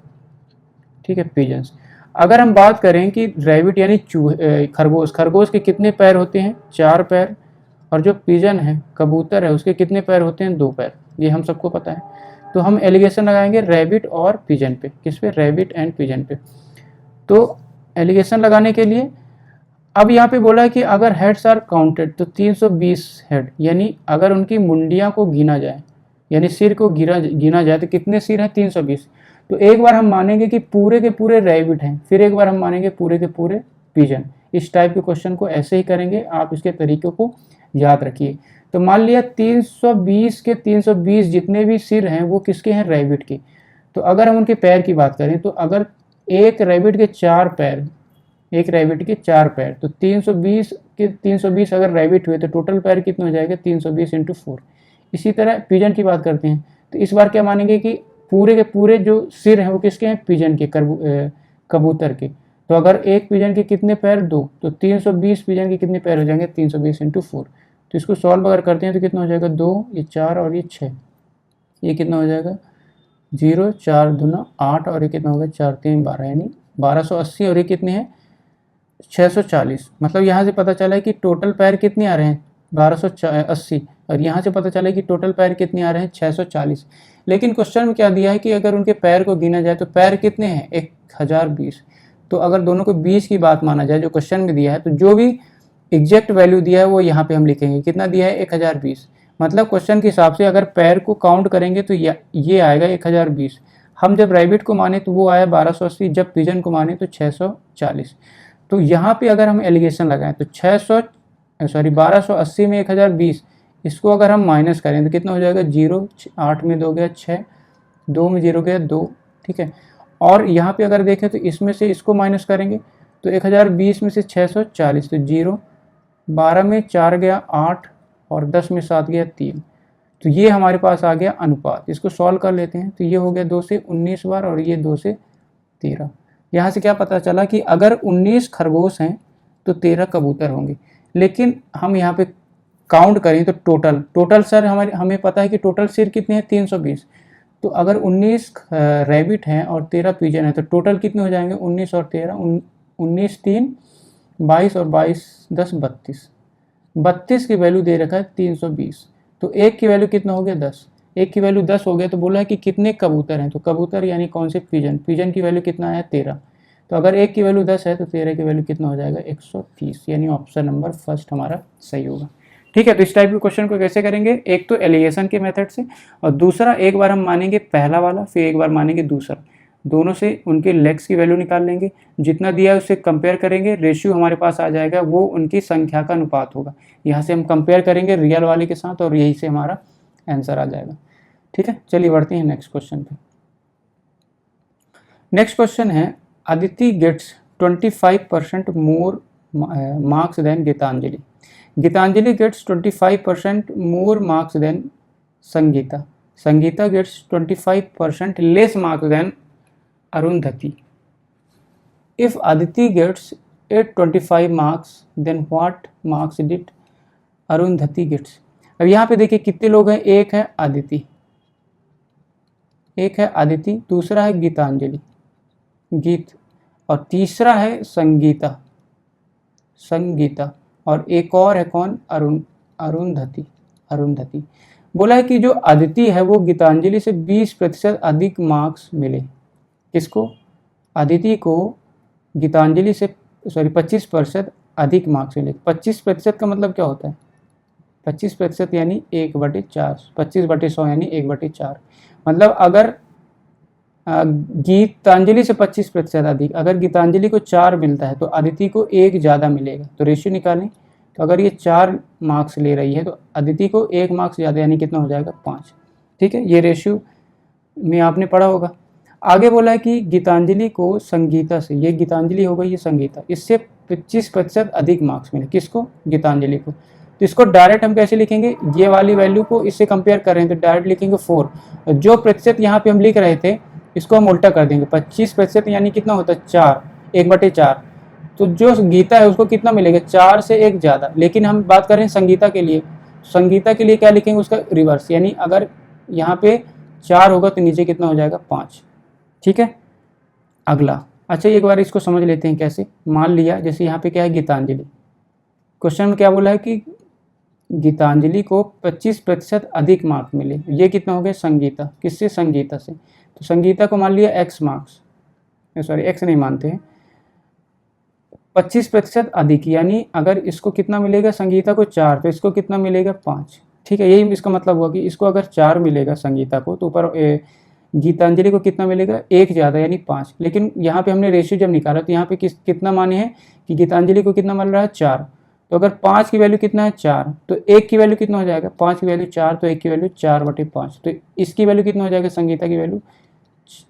ठीक है, पिजन्स। अगर हम बात करें कि रैबिट यानी खरगोश, खरगोश के कितने पैर होते हैं 4 पैर, और जो पिजन है कबूतर है उसके कितने पैर होते हैं 2 पैर, ये हम सबको पता है। तो हम एलिगेशन लगाएंगे रैबिट और पिजन पे, किस पे, रैबिट एंड पिजन पे। तो एलिगेशन लगाने के लिए अब यहाँ पे बोला है कि अगर हेड्स आर काउंटेड तो 320 हेड, यानी अगर उनकी मुंडियाँ को गिना जाए, यानी सिर को गिना जाए तो कितने सिर हैं 320। तो एक बार हम मानेंगे कि पूरे के पूरे रैबिट हैं, फिर एक बार हम मानेंगे पूरे के पूरे पिजन। इस टाइप के क्वेश्चन को ऐसे ही करेंगे, आप इसके तरीकों को याद रखिए। तो मान लिया 320 के 320 जितने भी सिर हैं वो किसके हैं, रैबिट के। तो अगर हम उनके पैर की बात करें तो अगर एक रैबिट के 4 पैर, एक रैबिट के 4 पैर, तो 320 के 320 अगर रैबिट हुए तो टोटल पैर कितने हो जाएगा, 320 × 4। इसी तरह पिजन की बात करते हैं तो इस बार क्या मानेंगे कि पूरे के पूरे जो सिर हैं वो किसके हैं, पिजन के, कबूतर के। तो अगर एक पिजन के कितने पैर, 2, तो 320 पिजन के कितने पैर हो जाएंगे, 320 × 4। तो इसको सॉल्व अगर करते हैं तो कितना हो जाएगा, 2, ये 4 और ये 6, ये कितना हो जाएगा 0, 4 दूना 8 और ये कितना होगा 4 3 12, यानी 1280 और ये कितने हैं 640। मतलब यहाँ से पता चला है कि टोटल पैर कितने आ रहे हैं 1280 और यहाँ से पता चला है कि टोटल पैर कितने आ रहे हैं 640। लेकिन क्वेश्चन में क्या दिया है कि अगर उनके पैर को गिना जाए तो पैर कितने हैं 1020। तो अगर दोनों को 20 की बात माना जाए जो क्वेश्चन में दिया है, तो जो भी एग्जैक्ट वैल्यू दिया है वो यहाँ पे हम लिखेंगे। कितना दिया है 1020। मतलब क्वेश्चन के हिसाब से अगर पैर को काउंट करेंगे तो ये आएगा 1020। हम जब रैबिट को माने तो वो आया 1280, जब पिजन को माने तो 640। तो यहाँ पे अगर हम एलिगेशन लगाएं तो 1280 में 1020, इसको अगर हम माइनस करें तो कितना हो जाएगा 0, 8 में 2 गया 6, 2 में 0 गया 2, ठीक है। और यहाँ पे अगर देखें तो इसमें से इसको माइनस करेंगे तो 1020 में से 640, तो 0, 12 में 4 गया 8 और 10 में 7 गया 3। तो ये हमारे पास आ गया अनुपात। इसको सॉल्व कर लेते हैं तो ये हो गया 2 से 19 बार और ये 2 से 13। यहाँ से क्या पता चला कि अगर 19 खरगोश हैं तो 13 कबूतर होंगे। लेकिन हम यहाँ पे काउंट करें तो टोटल सर हमें पता है कि टोटल सिर कितने हैं 320। तो अगर 19 रैबिट हैं और 13 पिजन है तो टोटल कितने हो जाएंगे 19 और 13, 19 3 22 और 22 10 32 की वैल्यू दे रखा है 320। तो एक की वैल्यू कितना हो गया 10, एक की वैल्यू 10 हो गया। तो बोला है कि कितने कबूतर हैं, तो कबूतर यानी कौन से पिजन की वैल्यू कितना है 13। तो अगर एक की वैल्यू 10 है तो 13 की वैल्यू कितना हो जाएगा 130, यानी ऑप्शन नंबर फर्स्ट हमारा सही होगा। ठीक है, तो इस टाइप के क्वेश्चन को कैसे करेंगे, एक तो एलिगेशन के मेथड से और दूसरा एक बार हम मानेंगे पहला वाला फिर एक बार मानेंगे दूसरा, दोनों से उनके लेग्स की वैल्यू निकाल लेंगे, जितना दिया है उससे कंपेयर करेंगे, रेशियो हमारे पास आ जाएगा, वो उनकी संख्या का अनुपात होगा। यहाँ से हम कंपेयर करेंगे रियल वाले के साथ और यही से हमारा आंसर आ जाएगा। ठीक है, चलिए बढ़ते हैं नेक्स्ट क्वेश्चन पे। नेक्स्ट क्वेश्चन है Aditi gets 25% more marks than Geetanjali. Geetanjali gets 25% more marks than Sangeeta. Sangeeta gets 25% less marks than Arundhati. If Aditi gets 825 marks, then what marks did Arundhati gets. अब यहाँ पे देखिए कितने लोग हैं, एक है आदिति, दूसरा है गीतांजलि और तीसरा है संगीता और एक और है कौन, अरुंधति। बोला है कि जो अदिति है वो गीतांजलि से 20% अधिक मार्क्स मिले। किसको, अदिति को गीतांजलि से 25% अधिक मार्क्स मिले। 25% का मतलब क्या होता है, 25% यानी 1/4, 25/100 यानी 1/4। मतलब अगर गीतांजलि से 25% अधिक, अगर गीतांजलि को 4 मिलता है तो अदिति को 1 ज़्यादा मिलेगा। तो रेशियो निकालें, तो अगर ये 4 मार्क्स ले रही है तो अदिति को 1 मार्क्स ज़्यादा यानी कितना हो जाएगा 5। ठीक है, ये रेशियो में आपने पढ़ा होगा। आगे बोला है कि गीतांजलि को संगीता से, ये गीतांजलि हो गई, ये संगीता, इससे 25% अधिक मार्क्स मिले। किसको, गीतांजलि को। तो इसको डायरेक्ट हम कैसे लिखेंगे, ये वाली वैल्यू को इससे कंपेयर कर रहे हैं तो डायरेक्ट लिखेंगे 4। जो प्रतिशत यहाँ पे हम लिख रहे थे इसको हम उल्टा कर देंगे, 25% यानी कितना होता है 4, 1/4। तो जो गीता है उसको कितना मिलेगा, 4 से 1 ज़्यादा। लेकिन हम बात कर रहे हैं संगीता के लिए, संगीता के लिए क्या लिखेंगे, उसका रिवर्स, यानी अगर यहाँ पे 4 होगा तो नीचे कितना हो जाएगा 5। ठीक है, अगला। अच्छा, एक बार इसको समझ लेते हैं कैसे। मान लिया जैसे यहाँ पे क्या है गीतांजलि, क्वेश्चन में क्या बोला है कि गीतांजलि को 25% अधिक मार्क्स मिले। ये कितना हो गया संगीता, किससे, संगीता से। तो संगीता को मान लिया x मार्क्स, सॉरी x नहीं मानते हैं, 25% अधिक, यानी अगर इसको कितना मिलेगा संगीता को 4 तो इसको कितना मिलेगा 5। ठीक है, यही इसका मतलब हुआ कि इसको अगर 4 मिलेगा संगीता को तो ऊपर गीतांजलि को कितना मिलेगा, 1 ज़्यादा यानी 5। लेकिन यहाँ पे हमने रेशियो जब निकाला तो यहाँ पे कितना माने हैं कि गीतांजलि को कितना मिल रहा है, 4। तो अगर 5 की वैल्यू कितना है, 4, तो 1 की वैल्यू कितना हो जाएगा, 5 की वैल्यू 4, तो 1 की वैल्यू 4/5। तो इसकी वैल्यू कितना हो जाएगा, संगीता की वैल्यू,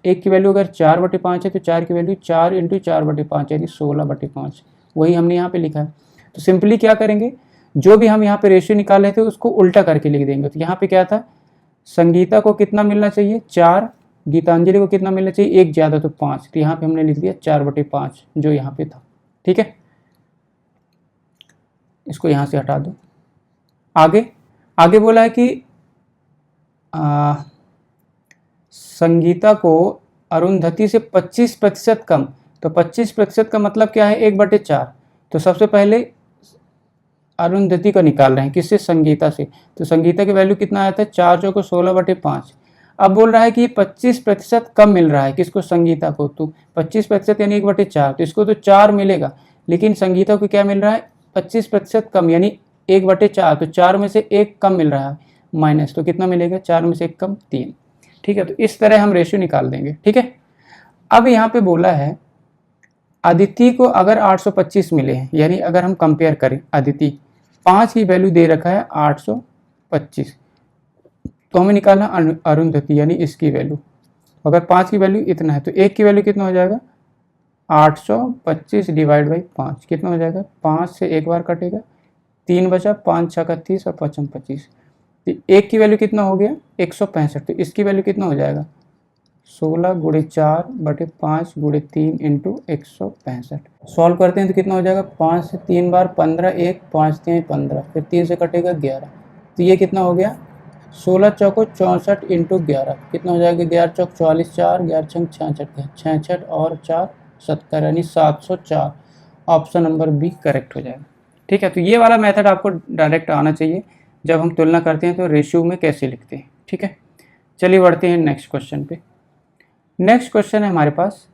1 की वैल्यू अगर 4/5 है तो 4 की वैल्यू 4 × 4/5 यानी 16/5। वही हमने यहाँ पे लिखा है। तो सिंपली क्या करेंगे, जो भी हम यहाँ पे रेशियो निकाल रहे थे उसको उल्टा करके लिख देंगे। तो यहाँ पे क्या था, संगीता को कितना मिलना चाहिए, 4, गीतांजलि को कितना मिलना चाहिए, 1 ज़्यादा तो 5। तो यहाँ पे हमने लिख दिया 4/5 जो यहाँ पे था। ठीक है, इसको यहाँ से हटा दो। आगे बोला है कि संगीता को अरुंधति से 25% कम। तो 25% का मतलब क्या है, 1/4। तो सबसे पहले अरुंधति को निकाल रहे हैं, किससे, संगीता से। तो संगीता की वैल्यू कितना आया था, 4 चौको 16/5। अब बोल रहा है कि 25% कम मिल रहा है, किसको, संगीता को। तो 25% यानी 1/4, तो इसको तो 4 मिलेगा, लेकिन संगीता को क्या मिल रहा है, 25% कम यानी 1/4। तो 4 में से 1 कम मिल रहा है माइनस, तो कितना मिलेगा, 4 में से 1 कम 3। ठीक है, तो इस तरह हम रेशियो निकाल देंगे। ठीक है, अब यहाँ पे बोला है अदिति को अगर 825 मिले हैं, यानी अगर हम कंपेयर करें, अदिति 5 की वैल्यू दे रखा है 825, तो हमें निकालना अरुंधति यानी इसकी वैल्यू। अगर 5 की वैल्यू इतना है तो 1 की वैल्यू कितना हो जाएगा, 825 / 5 कितना हो जाएगा, 5 से 1 बार कटेगा, 3 बचा, 5 छक्का 30 और 5 25। तो 1 की वैल्यू कितना हो गया, 165। तो इसकी वैल्यू कितना हो जाएगा, 16 × 4/5 × 3 × 165। सॉल्व करते हैं तो कितना हो जाएगा, 5 से 3 बार 15, 1 5 3 15, फिर 3 से कटेगा 11। तो ये कितना हो गया, 16 चौको 64 × 11 कितना हो जाएगा, 11 चौक 44, 4 11 छंग 66 और 4 70 यानी 704। ऑप्शन नंबर बी करेक्ट हो जाएगा। ठीक है, तो ये वाला मेथड आपको डायरेक्ट आना चाहिए जब हम तुलना करते हैं तो रेशियो में कैसे लिखते हैं। ठीक है, चलिए बढ़ते हैं नेक्स्ट क्वेश्चन पे। नेक्स्ट क्वेश्चन है हमारे पास,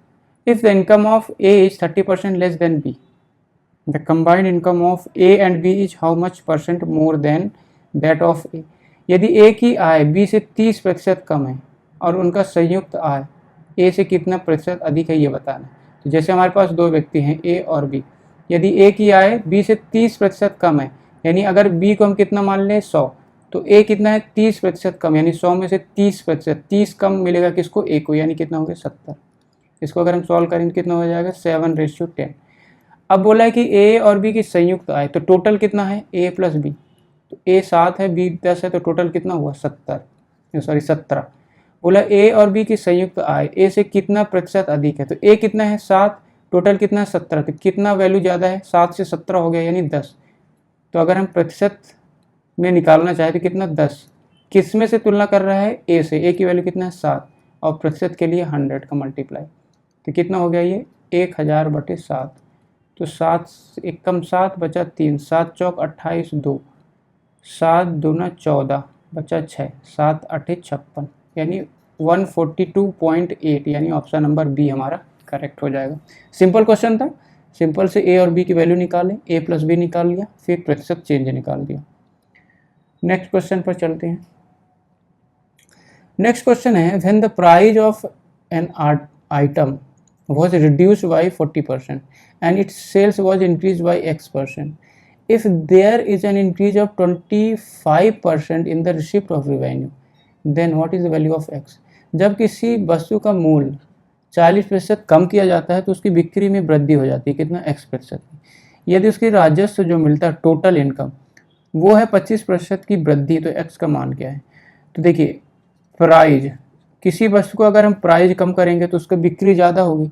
if the income of A is 30% less than B, the combined income of A and B is how much % more than that of A. यदि ए की आय बी से 30% कम है और उनका संयुक्त आय ए से कितना प्रतिशत अधिक है, ये बताना। तो जैसे हमारे पास दो व्यक्ति हैं ए और बी, यदि ए की आय बी से 30% कम है, यानी अगर बी को हम कितना मान लें 100, तो ए कितना है 30% कम, यानी 100 में से 30%, 30 कम मिलेगा किसको, ए को, यानी कितना हो गया 70। इसको अगर हम सॉल्व करेंगे तो कितना हो जाएगा 7:10। अब बोला है कि ए और बी की संयुक्त आय, तो टोटल कितना है ए प्लस बी, तो ए 7 है बी 10 है, तो टोटल कितना हुआ 17। बोला ए और बी की संयुक्त आय ए से कितना प्रतिशत अधिक है, तो ए कितना है 7, टोटल कितना है 17, तो कितना वैल्यू ज़्यादा है, 7 से 17 हो गया यानी 10। तो अगर हम प्रतिशत में निकालना चाहे तो कितना 10, किस में से तुलना कर रहा है, ए से, ए की वैल्यू कितना है 7 और प्रतिशत के लिए 100 का मल्टीप्लाई, तो कितना हो गया ये 1000/7। तो 7 1 कम 7 बचा 3, 7 चौक 28, 2 7 दूना 14 बचा 6, 7 8 56 यानी 142.8, यानी ऑप्शन नंबर बी हमारा करेक्ट हो जाएगा। सिंपल क्वेश्चन था, सिंपल से ए और बी की वैल्यू निकालें, ए प्लस बी निकाल लिया, फिर प्रतिशत चेंज निकाल दिया। नेक्स्ट क्वेश्चन पर चलते हैं। नेक्स्ट क्वेश्चन है, when the price of an item was reduced by 40% and its sales was increased by X%. If there is an increase of 25% in the receipt of revenue, then what is the value of X? जब किसी वस्तु का मूल्य 40% कम किया जाता है तो उसकी बिक्री में वृद्धि हो जाती है, कितना X%। यदि उसकी राजस्व जो मिलता है टोटल इनकम वो है 25% की वृद्धि, तो X का मान क्या है। तो देखिए प्राइज, किसी वस्तु को अगर हम प्राइस कम करेंगे तो उसकी बिक्री ज़्यादा होगी।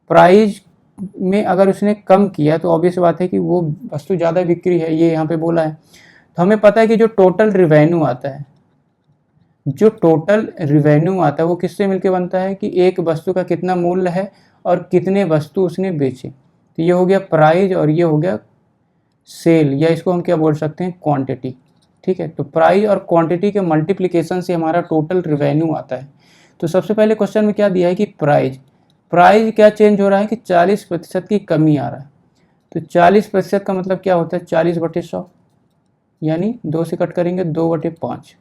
प्राइस में अगर उसने कम किया तो ऑब्वियस बात है कि वो वस्तु ज़्यादा बिक्री है, ये यहाँ पे बोला है। तो हमें पता है कि जो टोटल रिवेन्यू आता है, जो टोटल रिवेन्यू आता है वो किससे मिलके बनता है कि एक वस्तु का कितना मूल्य है और कितने वस्तु उसने बेचे। तो ये हो गया प्राइस और ये हो गया सेल, या इसको हम क्या बोल सकते हैं क्वांटिटी। ठीक है, तो प्राइस और क्वांटिटी के मल्टीप्लिकेशन से हमारा टोटल रिवेन्यू आता है। तो सबसे पहले क्वेश्चन में क्या दिया है कि प्राइस क्या चेंज हो रहा है कि 40% की कमी आ रहा है। तो 40% का मतलब क्या होता है 40/100, यानी 2 से कट करेंगे 2/5।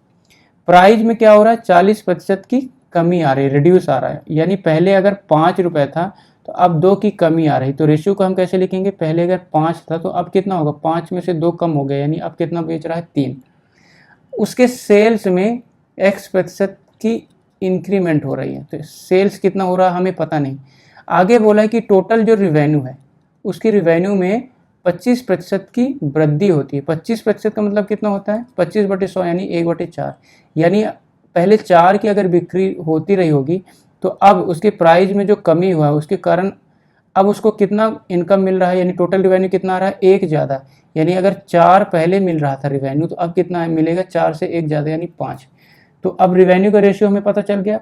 प्राइस में क्या हो रहा है 40% की कमी आ रही है, रिड्यूस आ रहा है, यानी पहले अगर 5 रुपये था तो अब 2 की कमी आ रही। तो रेशियो को हम कैसे लिखेंगे, पहले अगर 5 था तो अब कितना होगा, 5 में से 2 कम हो गया, यानी अब कितना बेच रहा है, 3। उसके सेल्स में x% की इंक्रीमेंट हो रही है, तो सेल्स कितना हो रहा है हमें पता नहीं। आगे बोला है कि टोटल जो रिवेन्यू है उसकी रिवेन्यू में 25% की वृद्धि होती है। 25% का मतलब कितना होता है, 25/100 यानी 1/4, यानी पहले 4 की अगर बिक्री होती रही होगी तो अब उसके प्राइस में जो कमी हुआ है उसके कारण अब उसको कितना इनकम मिल रहा है, यानी टोटल रिवेन्यू कितना आ रहा है, 1 ज़्यादा। यानी अगर 4 पहले मिल रहा था रिवेन्यू तो अब कितना मिलेगा, 4 से 1 ज़्यादा यानी 5। तो अब रिवेन्यू का रेशियो हमें पता चल गया,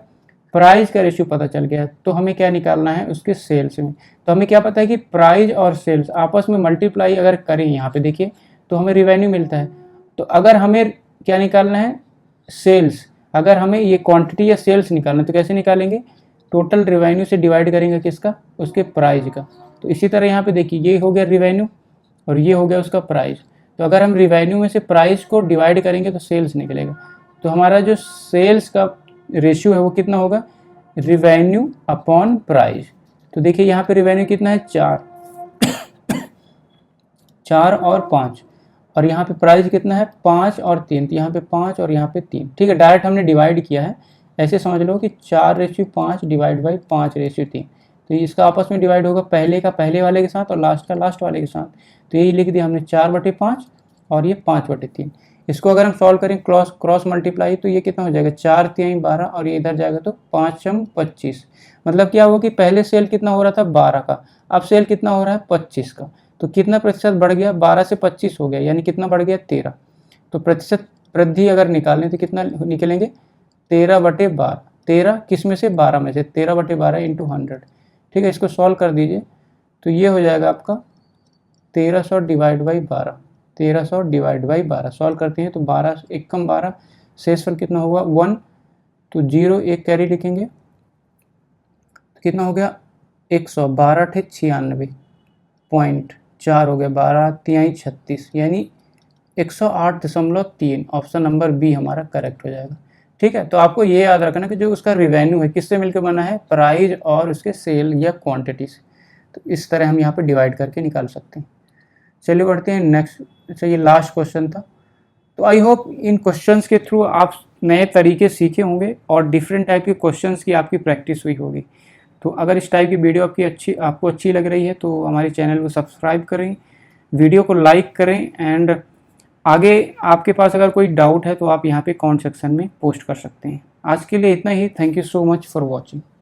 प्राइस का रेशियो पता चल गया, तो हमें क्या निकालना है, उसके सेल्स में। तो हमें क्या पता है कि प्राइस और सेल्स आपस में मल्टीप्लाई अगर करें यहाँ पे देखिए तो हमें रिवेन्यू मिलता है। तो अगर हमें क्या निकालना है, सेल्स, अगर हमें ये क्वांटिटी या सेल्स निकालना है तो कैसे निकालेंगे, टोटल रिवेन्यू से डिवाइड करेंगे किसका, उसके प्राइस का। तो इसी तरह यहाँ पे देखिए ये हो गया रिवेन्यू और ये हो गया उसका प्राइस। तो अगर हम रिवेन्यू में से प्राइस को डिवाइड करेंगे तो सेल्स निकलेगा। तो हमारा जो सेल्स का रेशियो है वो कितना होगा, रिवेन्यू अपॉन प्राइस। तो देखिए यहाँ पे रिवेन्यू कितना है, 4 और 5, और यहाँ पे प्राइस कितना है, 5 और 3, तो यहाँ पे 5 और यहाँ पे 3। ठीक है, डायरेक्ट हमने डिवाइड किया है, ऐसे समझ लो कि 4/5 डिवाइड बाई 5/3। तो इसका आपस में डिवाइड होगा, पहले का पहले वाले के साथ और लास्ट का लास्ट वाले के साथ। तो यही लिख दिया हमने 4/5 और ये 5/3। इसको अगर हम सॉल्व करें क्रॉस मल्टीप्लाई तो ये कितना हो जाएगा, 4 3 12 और ये इधर जाएगा तो 5 25। मतलब क्या हुआ कि पहले सेल कितना हो रहा था, 12 का, अब सेल कितना हो रहा है, 25 का। तो कितना प्रतिशत बढ़ गया, 12 से 25 हो गया, यानी कितना बढ़ गया, 13। तो प्रतिशत वृद्धि अगर निकालें तो कितना निकलेंगे, 13/12। 13 किस में से, 12 में से, 13/12 इंटू 100। ठीक है, इसको सॉल्व कर दीजिए तो ये हो जाएगा आपका 1300 divide by 12। 1300 divide by 12 solve करते हैं तो 12 1 कम 12, शेषफल कितना होगा, 1। तो 0 1 कैरी लिखेंगे तो कितना हो गया, 100, 12 × 96.4 हो गया, 12 × 36 यानी 108.3। ऑप्शन नंबर बी हमारा करेक्ट हो जाएगा। ठीक है, तो आपको ये याद रखना कि जो उसका रिवेन्यू है किससे मिलकर बना है, प्राइस और उसके सेल या क्वांटिटी से। तो इस तरह हम यहाँ पे डिवाइड करके निकाल सकते हैं। चलिए बढ़ते हैं नेक्स्ट। अच्छा, ये लास्ट क्वेश्चन था। तो आई होप इन क्वेश्चंस के थ्रू आप नए तरीके सीखे होंगे और डिफरेंट टाइप के क्वेश्चंस की आपकी प्रैक्टिस हुई होगी। तो अगर इस टाइप की वीडियो आपको अच्छी लग रही है तो हमारे चैनल को सब्सक्राइब करें, वीडियो को लाइक करें, एंड आगे आपके पास अगर कोई डाउट है तो आप यहाँ पे कमेंट सेक्शन में पोस्ट कर सकते हैं। आज के लिए इतना ही। Thank you so much for watching.